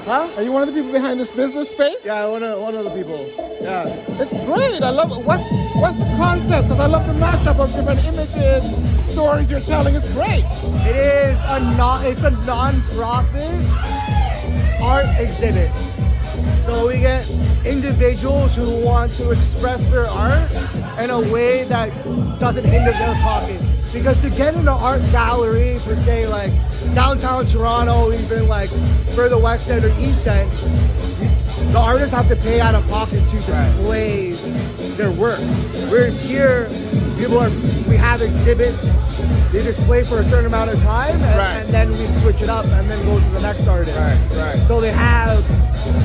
Huh? Are you one of the people behind this business space? Yeah, one of the people. Yeah. It's great. I love it. What's the concept? Because I love the mashup of different images, stories you're telling. It's great. It is it's a non-profit art exhibit. So we get individuals who want to express their art in a way that doesn't hinder their pocket. Because to get in an art gallery, per se, like downtown Toronto, even like further west end or east end, the artists have to pay out of pocket to display their work. Whereas here, we have exhibits, they display for a certain amount of time, and then we switch it up and then go to the next artist. So they have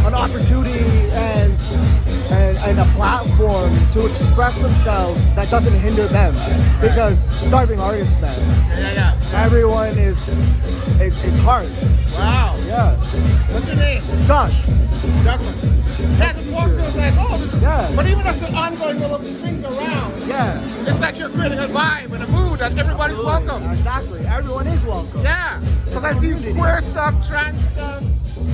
an opportunity and a platform to express themselves that doesn't hinder them. Because starving artists, man. Everyone it's hard. Wow. Yeah. What's your name? Josh. Douglas. Yeah, just walk through it's like, oh, this is... Yeah. But even if the ongoing little things around, it's like you're creating a vibe and a mood that everybody's welcome. Exactly. Everyone is welcome. Yeah. Because I see square stuff, trans stuff,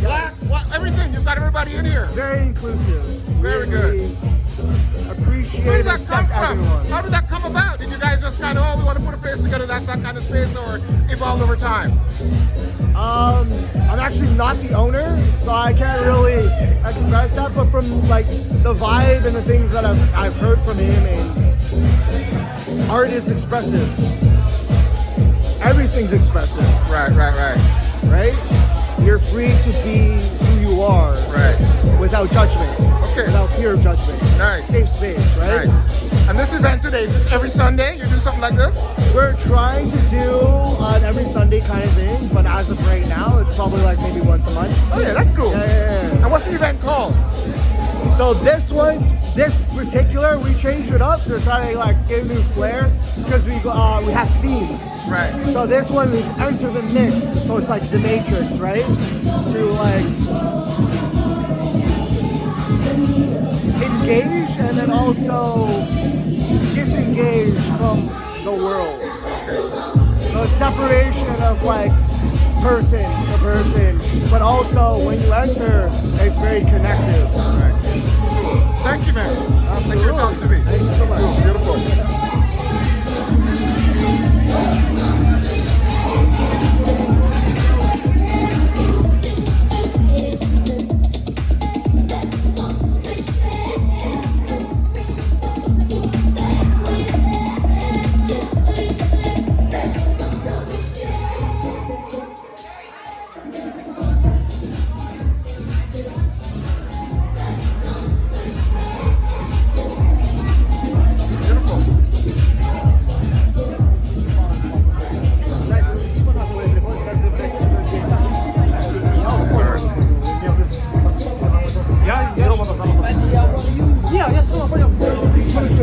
black, everything. You've got everybody in here. Very inclusive. Very good. Appreciate Where did that come from? everyone. How did that come about? Did you guys just kind of, we want to put a face together, that's that kind of space, or evolved over time? I'm actually not the owner, so I can't really express that, but from like the vibe and the things that I've heard from him, and art is expressive. Everything's expressive. Right? You're free to be who you are. Without judgment. Okay. Without fear of judgment. Nice. Safe space, right? Nice. And this event today, is this every Sunday? You do something like this? We're trying to do an every Sunday kind of thing, but as of right now, it's probably like maybe once a month. Oh yeah, that's cool. Yeah. And what's the event called? So this particular, we changed it up to try to like give new flair because we have themes. Right. So this one is Enter the Mix. So it's like the Matrix, right? To like engage and then also disengage from the world. So it's separation of like person to person, but also when you enter, it's very connective. Thank you, man. Thank you for talking to me. Thank you so much. Cool. Beautiful.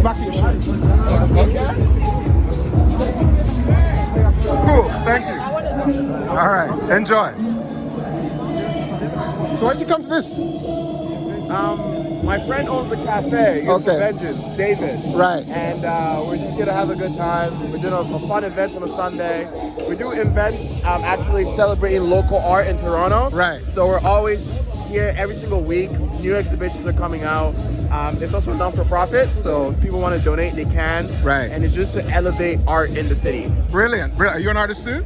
back to your shirt. Cool, thank you. All right, enjoy. So why'd you come to this? My friend owns the cafe, Youthful Vengeance, David. Right. And we're just here to have a good time. We're doing a fun event on a Sunday. We do events actually celebrating local art in Toronto. Right. So we're always here every single week. New exhibitions are coming out. It's also non-for-profit, so if people want to donate, they can. Right. And it's just to elevate art in the city. Brilliant. Are you an artist too?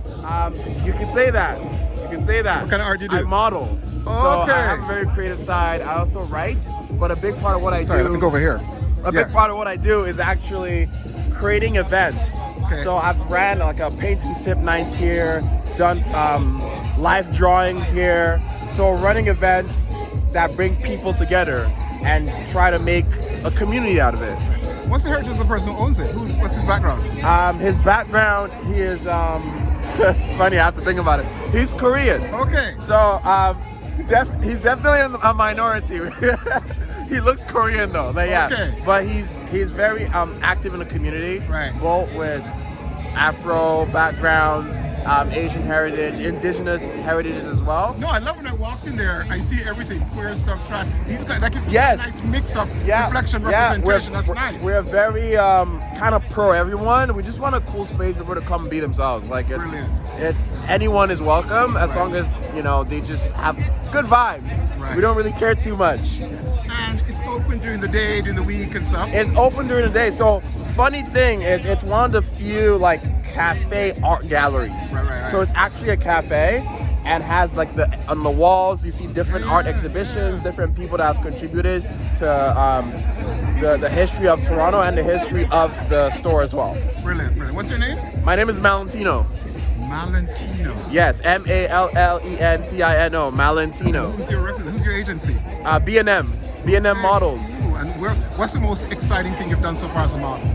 You can say that. You can say that. What kind of art do you do? I model. So Okay. I have a very creative side. I also write, but a big part of what I Sorry, do... let me go over here. A big part of what I do is actually creating events. Okay. So I've ran like a paint and sip night here, done live drawings here. So running events that bring people together and try to make a community out of it. What's the heritage of the person who owns it? What's his background? His background, he is, it's funny, I have to think about it. He's Korean. Okay. So he's definitely a minority. He looks Korean though, but yeah. Okay. But he's very active in the community, Right. both with Afro backgrounds, Asian heritage, indigenous heritages as well. No, I love when I walked in there. I see everything, queer stuff. He's got like Yes. a nice mix of reflection, representation. That's nice. We're very kind of pro everyone. We just want a cool space for people to come and be themselves. Like Brilliant. it's anyone is welcome as long as they just have good vibes. Right. We don't really care too much. And it's open during the day, during the week, and stuff. It's open during the day. So funny thing is, it's one of the few like cafe art galleries. Right. So it's actually a cafe and has like on the walls you see different art exhibitions, different people that have contributed to the history of Toronto and the history of the store as well. Brilliant. What's your name? My name is Malentino. Malentino. Yes, Malentino. Malentino. Who's your representative? Who's your agency? B&M Models. Ooh, and what's the most exciting thing you've done so far as a model?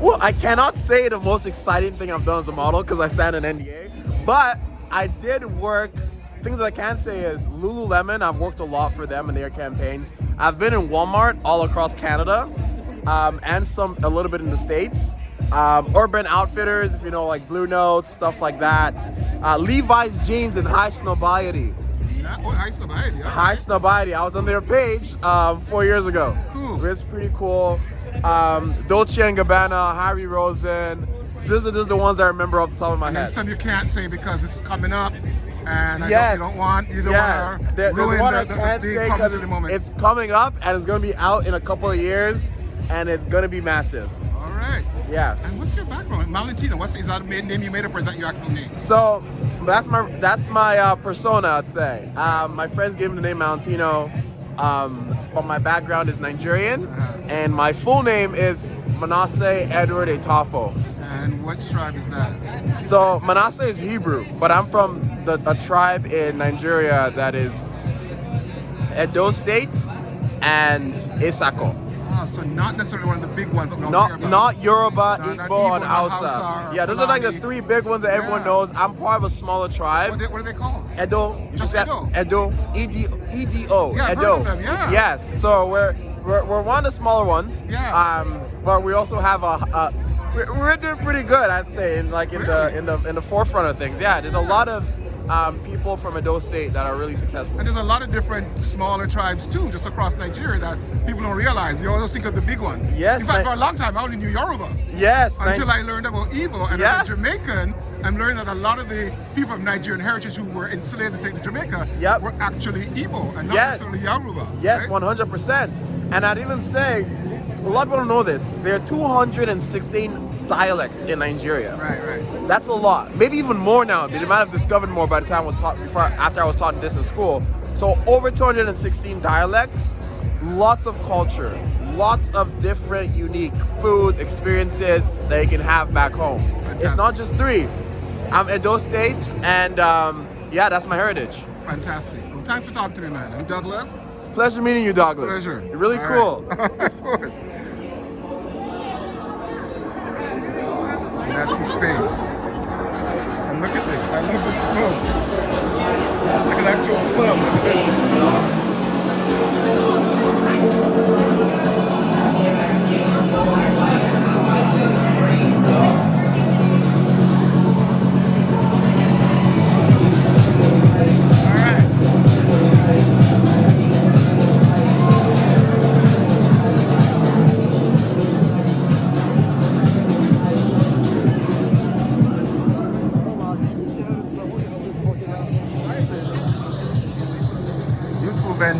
Well, I cannot say the most exciting thing I've done as a model because I signed an NDA, but I did work. Things that I can say is Lululemon. I've worked a lot for them and their campaigns. I've been in Walmart all across Canada, and a little bit in the States. Urban Outfitters, if you know, like Blue Notes, stuff like that. Levi's jeans and High Snobiety. High Snobiety. Okay. High Snobiety. I was on their page 4 years ago. Cool. It's pretty cool. Dolce & Gabbana, Harry Rosen. These are just the ones I remember off the top of my And head. then some you can't say because it's coming up, and Yes. you don't want to There's ruin one I the can't big say publicity because moment. it's coming up and it's going to be out in a couple of years and it's going to be massive. All right. Yeah. And what's your background? Malentino. Is that a name you made up, or is that your actual name? So that's my persona, I'd say. My friends gave me the name Malentino, but my background is Nigerian, and my full name is Manasseh Edward Etafo. And what tribe is that? So Manasseh is Hebrew, but I'm from a tribe in Nigeria that is Edo State and Isako. So not necessarily one of the big ones. Not Yoruba, Not Igbo, and Hausa Hausa. or Yeah, those are like the Fulani. 3 big ones that everyone knows. I'm part of a smaller tribe. What are they called? Edo. Just Edo? Edo. EDO. Yeah, I've Edo. heard of them, yeah. Yes. So we're one of the smaller ones. Yeah. But we also have we're doing pretty good, I'd say, in the forefront of things. Yeah. There's a lot of people from Edo State that are really successful. And there's a lot of different smaller tribes too, just across Nigeria that people don't realize. You always think of the big ones. Yes, In fact, for a long time, I only knew Yoruba. Yes. Until I learned about Igbo, and Yeah. as a Jamaican, I'm learning that a lot of the people of Nigerian heritage who were enslaved and taken to Jamaica were actually Igbo and not necessarily Yoruba. Yes, right? 100%. And I'd even say, a lot of people don't know this, there are 216 dialects in Nigeria. Right. That's a lot. Maybe even more now. They might have discovered more by the time after I was taught this in school. So over 216 dialects, lots of culture, lots of different unique foods, experiences that you can have back home. Fantastic. It's not just 3. I'm Edo State, and that's my heritage. Fantastic. Well, thanks for talking to me, man. I'm Douglas. Pleasure meeting you, Douglas. Pleasure. You're really All cool. right. Of course. That's the space. And look at this. I love the smoke. It's like an actual club. Look at this.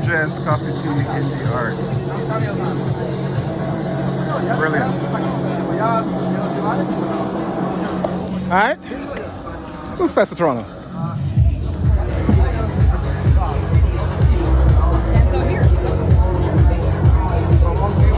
ingest coffee, tea, indie art. Brilliant. All right. Who's Toronto?